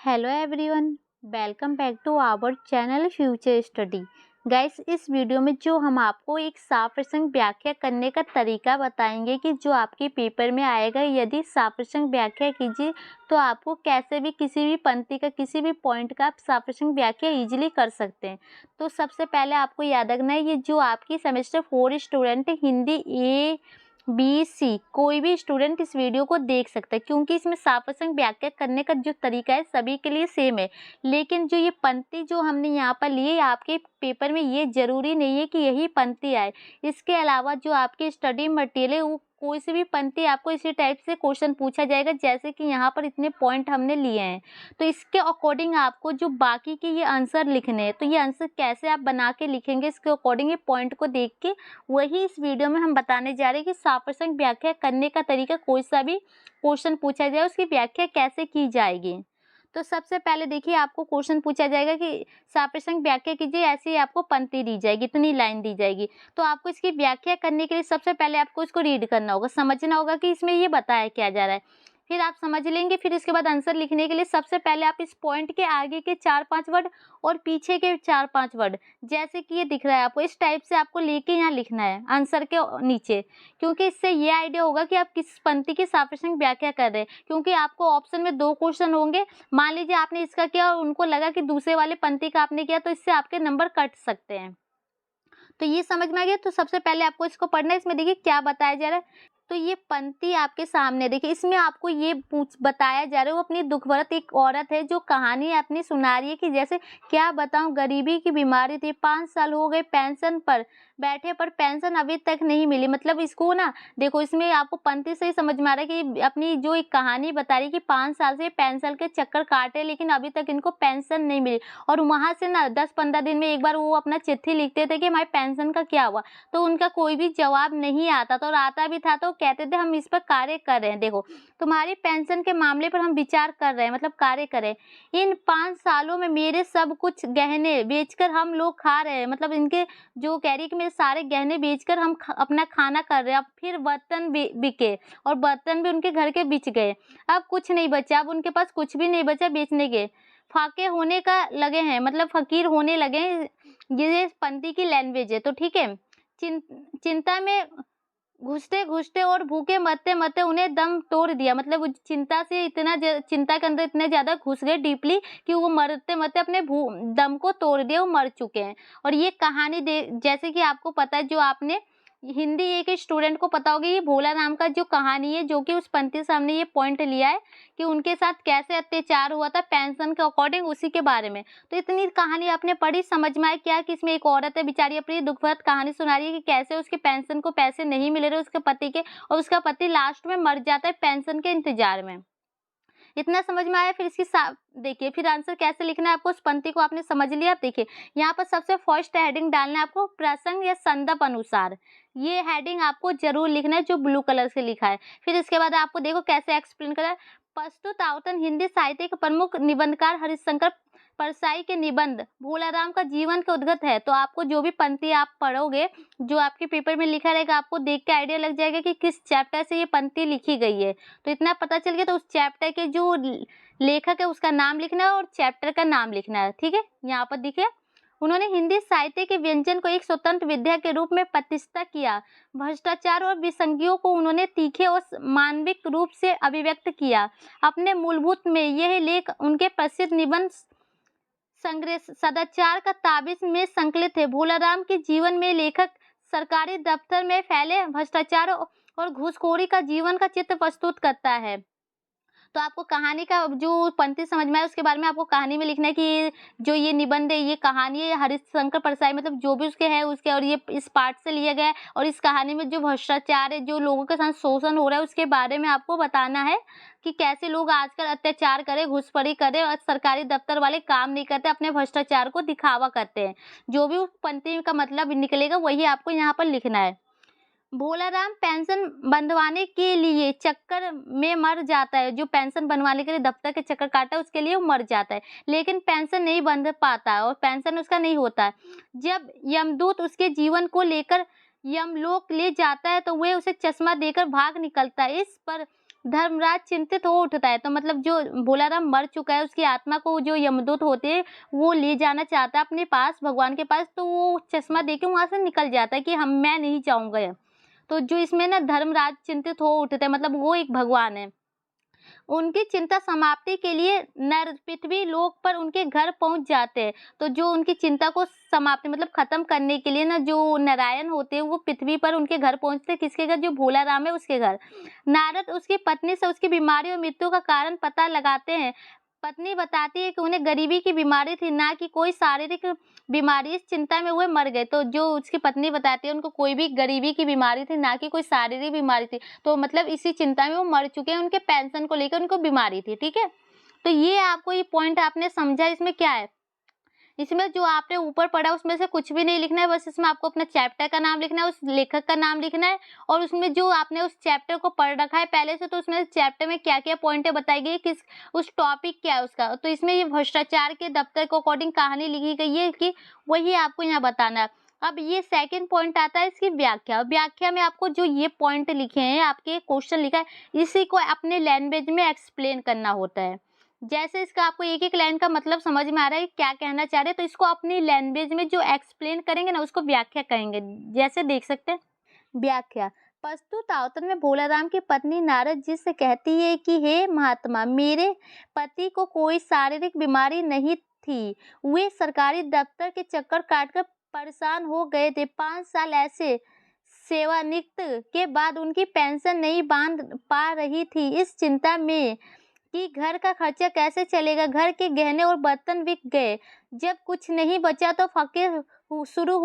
Hello everyone, welcome back to our channel Future Study. Guys, इस video में जो हम आपको एक साफ प्रश्न व्याख्या करने का तरीका बताएंगे कि जो आपके पेपर में आएगा। यदि साफ प्रश्न व्याख्या कीजिए तो आपको कैसे भी किसी भी पंक्ति का किसी भी पॉइंट का आप साफ प्रश्न व्याख्या इजीली कर सकते हैं। तो सबसे पहले आपको याद रखना है, ये जो आपकी semester 4 student Hindi A B C कोई भी स्टूडेंट इस वीडियो को देख सकता है, क्योंकि इसमें साफ प्रश्न व्याख्या करने का जो तरीका है सभी के लिए सेम है। लेकिन जो ये पंक्ति जो हमने यहाँ पर ली है, आपके पेपर में ये जरूरी नहीं है कि यही पंक्ति आए। इसके अलावा जो आपकी स्टडी मटेरियल है वो कोई सी भी पंक्ति आपको इसी टाइप से क्वेश्चन पूछा जाएगा, जैसे कि यहाँ पर इतने पॉइंट हमने लिए हैं। तो इसके अकॉर्डिंग आपको जो बाकी के ये आंसर लिखने हैं, तो ये आंसर कैसे आप बना के लिखेंगे इसके अकॉर्डिंग ये पॉइंट को देख के वही इस वीडियो में हम बताने जा रहे हैं कि साफ प्रश्न व्याख्या करने का तरीका। कोई सा भी क्वेश्चन पूछा जाए उसकी व्याख्या कैसे की जाएगी। तो सबसे पहले देखिए, आपको क्वेश्चन पूछा जाएगा कि साफ प्रश्न व्याख्या कीजिए, ऐसे ही आपको पंक्ति दी जाएगी, इतनी लाइन दी जाएगी। तो आपको इसकी व्याख्या करने के लिए सबसे पहले आपको इसको रीड करना होगा, समझना होगा कि इसमें ये बताया क्या जा रहा है। फिर आप समझ लेंगे। फिर इसके बाद आंसर लिखने के लिए सबसे पहले आप इस पॉइंट के आगे के 4-5 वर्ड और पीछे के 4-5 वर्ड, जैसे कि ये दिख रहा है आपको, इस टाइप से आपको लेके यहाँ लिखना है आंसर के नीचे, क्योंकि इससे ये आइडिया होगा कि आप किस पंक्ति की साफ प्रश्न व्याख्या कर रहे हैं। क्योंकि आपको ऑप्शन में 2 क्वेश्चन होंगे, मान लीजिए आपने इसका किया और उनको लगा कि दूसरे वाले पंक्ति का आपने किया, तो इससे आपके नंबर कट सकते हैं। तो ये समझ में आ गया। तो सबसे पहले आपको इसको पढ़ना है। इसमें देखिए क्या बताया जा रहा है। तो ये पंक्ति आपके सामने देखिए, इसमें आपको ये बताया जा रहा है, वो अपनी दुखभरत एक औरत है जो कहानी अपनी सुना रही है कि जैसे क्या बताऊं, गरीबी की बीमारी थी, 5 साल हो गए पेंशन पर बैठे पर पेंशन अभी तक नहीं मिली। मतलब इसको ना देखो, इसमें आपको पंक्ति से ही समझ में आ रहा है कि अपनी जो एक कहानी बता रही है कि 5 साल से पेंशन के चक्कर काटे लेकिन अभी तक इनको पेंशन नहीं मिली। और वहां से ना 10-15 दिन में एक बार वो अपना चिट्ठी लिखते थे कि हमारे पेंशन का क्या हुआ, तो उनका कोई भी जवाब नहीं आता था, और आता भी था तो कहते थे हम इस पर कार्य कर रहे हैं, देखो तुम्हारी पेंशन के मामले पर हम विचार कर रहे हैं, मतलब कार्य करें। इन 5 सालों में मेरे सब कुछ गहने बेचकर हम लोग खा रहे हैं, मतलब इनके जो कह रही है कि मेरे सारे गहने बेचकर हम अपना खाना कर रहे हैं। अब फिर बर्तन बिके और बर्तन भी उनके घर के बिच गए, अब कुछ नहीं बचा, अब उनके पास कुछ भी नहीं बचा बेचने के, फाके होने का लगे हैं, मतलब फकीर होने लगे हैं। ये पंक्ति की लैंग्वेज है। तो ठीक है, चिंता में घुसते घुसते और भूखे मरते मरते उन्हें दम तोड़ दिया, मतलब वो चिंता से इतना चिंता के अंदर इतने ज्यादा घुस गए डीपली कि वो मरते मरते अपने दम को तोड़ दिया, वो मर चुके हैं। और ये कहानी जैसे कि आपको पता है, जो आपने हिंदी एक स्टूडेंट को पता होगी, ये भोला नाम का जो कहानी है, जो कि उस पंक्ति से हमने ये पॉइंट लिया है कि उनके साथ कैसे अत्याचार हुआ था पेंशन के अकॉर्डिंग, उसी के बारे में। तो इतनी कहानी आपने पढ़ी, समझ में आया क्या कि इसमें एक औरत है बेचारी अपनी दुखभर कहानी सुना रही है कि कैसे उसके पेंशन को पैसे नहीं मिल रहे उसके पति के, और उसका पति लास्ट में मर जाता है पेंशन के इंतजार में। इतना समझ में आया। फिर इसकी देखिए फिर आंसर कैसे लिखना है आपको, उस पंक्ति को आपने समझ लिया। आप देखिए यहाँ पर सबसे फर्स्ट हेडिंग डालना है आपको, प्रसंग या संदर्भ अनुसार। ये हेडिंग आपको जरूर लिखना है जो ब्लू कलर से लिखा है। फिर इसके बाद आपको देखो कैसे एक्सप्लेन करा है। प्रस्तुत आवतन हिंदी साहित्य के प्रमुख निबंधकार हरिशंकर परसाई के निबंध भोलाराम का जीवन का उद्गत है। तो आपको जो भी पंक्ति आप पढ़ोगे, जो आपके पेपर में लिखा रहेगा, आपको देख के आइडिया लग जाएगा कि किस चैप्टर से ये पंक्ति लिखी गई है। तो इतना पता चल गया। तो उस चैप्टर के जो लेखक है उसका नाम लिखना है और चैप्टर का नाम लिखना है। ठीक है, यहाँ पर देखिए उन्होंने हिंदी साहित्य के व्यंजन को एक स्वतंत्र विद्या के रूप में प्रतिष्ठा किया। भ्रष्टाचार और विसंगतियों को उन्होंने तीखे और मानविक रूप से अभिव्यक्त किया। अपने मूलभूत में यह लेख उनके प्रसिद्ध निबंध संग्रह सदाचार का ताबिज में संकलित है। भोलाराम के जीवन में लेखक सरकारी दफ्तर में फैले भ्रष्टाचार और घूसखोरी का जीवन का चित्र प्रस्तुत करता है। तो आपको कहानी का जो पंक्ति समझ में आए उसके बारे में आपको कहानी में लिखना है कि जो ये निबंध है, ये कहानी है हरिशंकर परसाई, मतलब जो भी उसके है उसके, और ये इस पार्ट से लिया गया है। और इस कहानी में जो भ्रष्टाचार है, जो लोगों के साथ शोषण हो रहा है, उसके बारे में आपको बताना है कि कैसे लोग आजकल अत्याचार करे, घुसखोरी करे और सरकारी दफ्तर वाले काम नहीं करते, अपने भ्रष्टाचार को दिखावा करते हैं। जो भी उस पंक्ति का मतलब निकलेगा वही आपको यहाँ पर लिखना है। भोलाराम पेंशन बंधवाने के लिए चक्कर में मर जाता है, जो पेंशन बनवाने के लिए दफ्तर के चक्कर काटा है उसके लिए वो मर जाता है, लेकिन पेंशन नहीं बंध पाता और पेंशन उसका नहीं होता है। जब यमदूत उसके जीवन को लेकर यमलोक ले जाता है तो वे उसे चश्मा देकर भाग निकलता है। इस पर धर्मराज चिंतित हो उठता है। तो मतलब जो भोलाराम मर चुका है, उसकी आत्मा को जो यमदूत होते हैं वो ले जाना चाहता है अपने पास, भगवान के पास। तो वो चश्मा देके वहां से निकल जाता है कि मैं नहीं चाहूंगा। तो जो इसमें ना धर्मराज चिंतित हो उठते हैं, मतलब वो एक भगवान है। उनकी चिंता समाप्ति के लिए नर पृथ्वी लोक पर उनके घर पहुंच जाते हैं। तो जो उनकी चिंता को समाप्ति मतलब खत्म करने के लिए ना जो नारायण होते हैं वो पृथ्वी पर उनके घर पहुंचते हैं। किसके घर? जो भोलाराम है उसके घर। नारद उसकी पत्नी से उसकी बीमारी और मृत्यु का कारण पता लगाते हैं। पत्नी बताती है कि उन्हें गरीबी की बीमारी थी, ना कि कोई शारीरिक बीमारी। इस चिंता में वो मर गए। तो जो उसकी पत्नी बताती है उनको कोई भी गरीबी की बीमारी थी, ना कि कोई शारीरिक बीमारी थी। तो मतलब इसी चिंता में वो मर चुके हैं, उनके पेंशन को लेकर उनको बीमारी थी। ठीक है, तो ये आपको ये पॉइंट आपने समझा। इसमें क्या है, इसमें जो आपने ऊपर पढ़ा उसमें से कुछ भी नहीं लिखना है, बस इसमें आपको अपना चैप्टर का नाम लिखना है, उस लेखक का नाम लिखना है, और उसमें जो आपने उस चैप्टर को पढ़ रखा है पहले से, तो उसमें चैप्टर में क्या क्या पॉइंटें बताई गई, किस उस टॉपिक क्या है उसका। तो इसमें ये भ्रष्टाचार के दफ्तर के अकॉर्डिंग कहानी लिखी गई है कि वही आपको यहाँ बताना है। अब ये सेकंड पॉइंट आता है इसकी व्याख्या। व्याख्या में आपको जो ये पॉइंट लिखे हैं, आपके क्वेश्चन लिखा है, इसी को अपने लैंग्वेज में एक्सप्लेन करना होता है। जैसे इसका आपको एक एक लाइन का मतलब समझ में आ रहा है क्या कहना चाह रहे हैं, तो इसको अपनी लैंग्वेज में जो एक्सप्लेन करेंगे ना उसको व्याख्या कहेंगे। जैसे देख सकते हैं, व्याख्या। प्रस्तुत आवतन में भोलाराम की पत्नी नारद जी से कहती है कि हे महात्मा, मेरे पति को कोई शारीरिक बीमारी नहीं थी। वे सरकारी दफ्तर के चक्कर काटकर परेशान हो गए थे। 5 साल ऐसे सेवानिवृत्त के बाद उनकी पेंशन नहीं बांध पा रही थी। इस चिंता में कि घर का खर्चा कैसे चलेगा, घर के गहने और बर्तन बिक गए। जब कुछ नहीं बचा तो फकीर शुरू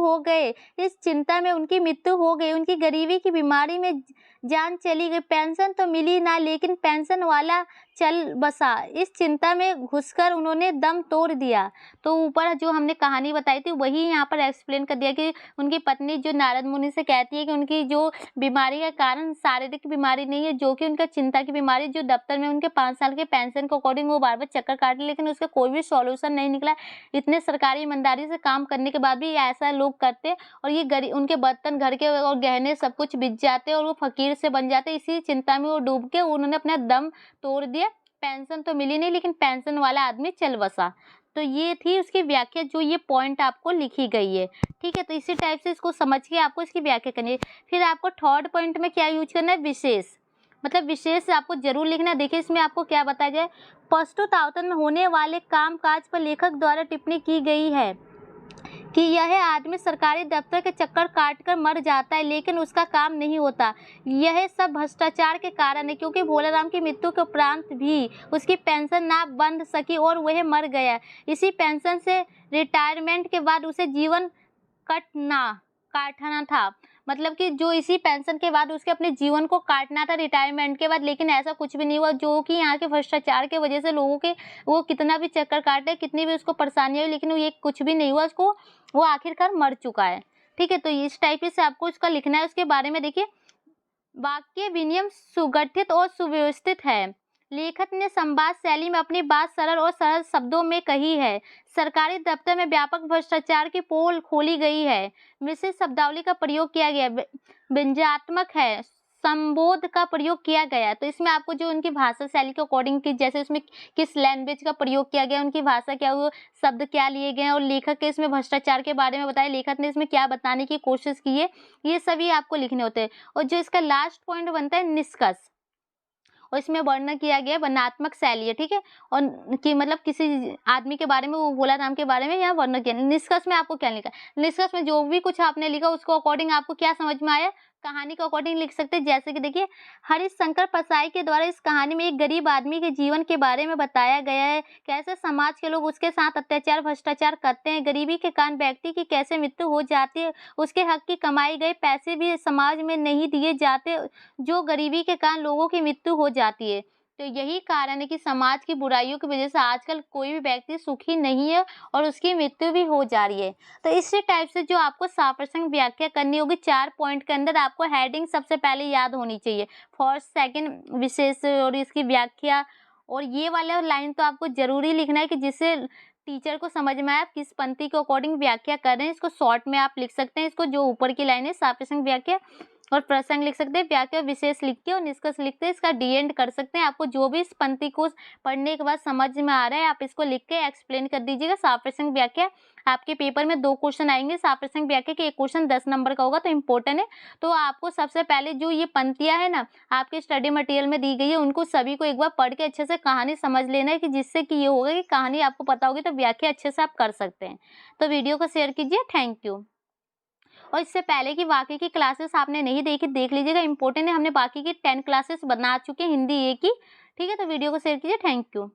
हो गए। इस चिंता में उनकी मृत्यु हो गई। उनकी गरीबी की बीमारी में जान चली गई। पेंशन तो मिली ना, लेकिन पेंशन वाला चल बसा। इस चिंता में घुसकर उन्होंने दम तोड़ दिया। तो ऊपर जो हमने कहानी बताई थी वही यहाँ पर एक्सप्लेन कर दिया कि उनकी पत्नी जो नारद मुनि से कहती है कि उनकी जो बीमारी का कारण शारीरिक बीमारी नहीं है, जो कि उनका चिंता की बीमारी, जो दफ्तर में उनके 5 साल के पेंशन के अकॉर्डिंग वो बार बार चक्कर काटे, लेकिन उसका कोई भी सॉल्यूशन नहीं निकला। इतने सरकारी ईमानदारी से काम करने के बाद भी ऐसा लोग करते, और ये गरीब उनके बर्तन, घर के और गहने सब कुछ बिक जाते और वो फकीर से बन जाते। इसी चिंता में वो डूब के उन्होंने अपना दम तोड़ दिया। पेंशन तो मिली नहीं, लेकिन पेंशन वाला आदमी चल बसा। तो ये थी उसकी व्याख्या, जो ये पॉइंट आपको लिखी गई है। ठीक है, तो इसी टाइप से इसको समझ के आपको इसकी व्याख्या करनी है। फिर आपको थर्ड पॉइंट में क्या यूज करना है, विशेष। मतलब विशेष आपको जरूर लिखना है। देखिए इसमें आपको क्या बताया जाए, प्रस्तुत आवतन में होने वाले काम काज पर लेखक द्वारा टिप्पणी की गई है कि यह आदमी सरकारी दफ्तर के चक्कर काटकर मर जाता है, लेकिन उसका काम नहीं होता। यह सब भ्रष्टाचार के कारण है, क्योंकि भोलाराम की मृत्यु के उपरांत भी उसकी पेंशन ना बंध सकी और वह मर गया। इसी पेंशन से रिटायरमेंट के बाद उसे जीवन काटना था। मतलब कि जो इसी पेंशन के बाद उसके अपने जीवन को काटना था रिटायरमेंट के बाद, लेकिन ऐसा कुछ भी नहीं हुआ। जो कि यहाँ के भ्रष्टाचार के वजह से लोगों के वो कितना भी चक्कर काटे, कितनी भी उसको परेशानी हुई, लेकिन ये कुछ भी नहीं हुआ उसको, वो आखिरकार मर चुका है। ठीक है, तो इस टाइप से आपको इसका लिखना है। उसके बारे में देखिए, वाक्य विनियम सुगठित और सुव्यवस्थित है। लेखक ने संवाद शैली में अपनी बात सरल और सरल शब्दों में कही है। सरकारी दफ्तर में व्यापक भ्रष्टाचार की पोल खोली गई है। विशेष शब्दावली का प्रयोग किया गया, व्यंग्यात्मक है, संबोध का प्रयोग किया गया। तो इसमें आपको जो उनकी भाषा शैली के अकॉर्डिंग की, जैसे इसमें किस लैंग्वेज का प्रयोग किया गया, उनकी भाषा क्या, वो शब्द क्या लिए गए, और लेखक के इसमें भ्रष्टाचार के बारे में बताया, लेखक ने इसमें क्या बताने की कोशिश की है, ये सभी आपको लिखने होते हैं। और जो इसका लास्ट पॉइंट बनता है, निष्कर्ष, और इसमें वर्णन किया गया वर्णनात्मक शैली है। ठीक है, और कि मतलब किसी आदमी के बारे में, वो भोलाराम के बारे में यहाँ वर्णन किया। निष्कर्ष में आपको क्या लिखा है, निष्कर्ष में जो भी कुछ आपने लिखा उसको अकॉर्डिंग आपको क्या समझ में आया, कहानी के अकॉर्डिंग लिख सकते हैं। जैसे कि देखिए, हरिशंकर परसाई के द्वारा इस कहानी में एक गरीब आदमी के जीवन के बारे में बताया गया है। कैसे समाज के लोग उसके साथ अत्याचार भ्रष्टाचार करते हैं, गरीबी के कारण व्यक्ति की कैसे मृत्यु हो जाती है, उसके हक की कमाई गए पैसे भी समाज में नहीं दिए जाते, जो गरीबी के कारण लोगों की मृत्यु हो जाती है। तो यही कारण है कि समाज की बुराइयों की वजह से आजकल कोई भी व्यक्ति सुखी नहीं है और उसकी मृत्यु भी हो जा रही है। तो इसी टाइप से जो आपको साप्रसंग व्याख्या करनी होगी, 4 पॉइंट के अंदर आपको हेडिंग सबसे पहले याद होनी चाहिए, फर्स्ट सेकंड विशेष और इसकी व्याख्या, और ये वाला लाइन तो आपको जरूरी लिखना है कि जिससे टीचर को समझ में आए आप किस पंक्ति के अकॉर्डिंग व्याख्या कर रहे हैं। इसको शॉर्ट में आप लिख सकते हैं, इसको जो ऊपर की लाइन है साप्रसंग व्याख्या। और प्रसंग लिख सकते हैं, वाक्य विशेष लिख के और निष्कर्ष लिख के इसका डी एंड कर सकते हैं। आपको जो भी इस पंक्ति को पढ़ने के बाद समझ में आ रहा है आप इसको लिख के एक्सप्लेन कर दीजिएगा। साफ प्रसंग व्याख्या आपके पेपर में 2 क्वेश्चन आएंगे। साफ प्रसंग व्याख्या के एक क्वेश्चन 10 नंबर का होगा, तो इम्पोर्टेंट है। तो आपको सबसे पहले जो ये पंक्तियां है ना आपके स्टडी मटेरियल में दी गई है, उनको सभी को एक बार पढ़ के अच्छे से कहानी समझ लेना है, कि जिससे कि ये होगा कि कहानी आपको पता होगी तो व्याख्या अच्छे से आप कर सकते हैं। तो वीडियो को शेयर कीजिए। Thank you. और इससे पहले की बाकी की क्लासेस आपने नहीं देखी, देख लीजिएगा, इंपॉर्टेंट है। हमने बाकी की 10 क्लासेस बना चुके हैं हिंदी ए की। ठीक है, तो वीडियो को शेयर कीजिए। Thank you.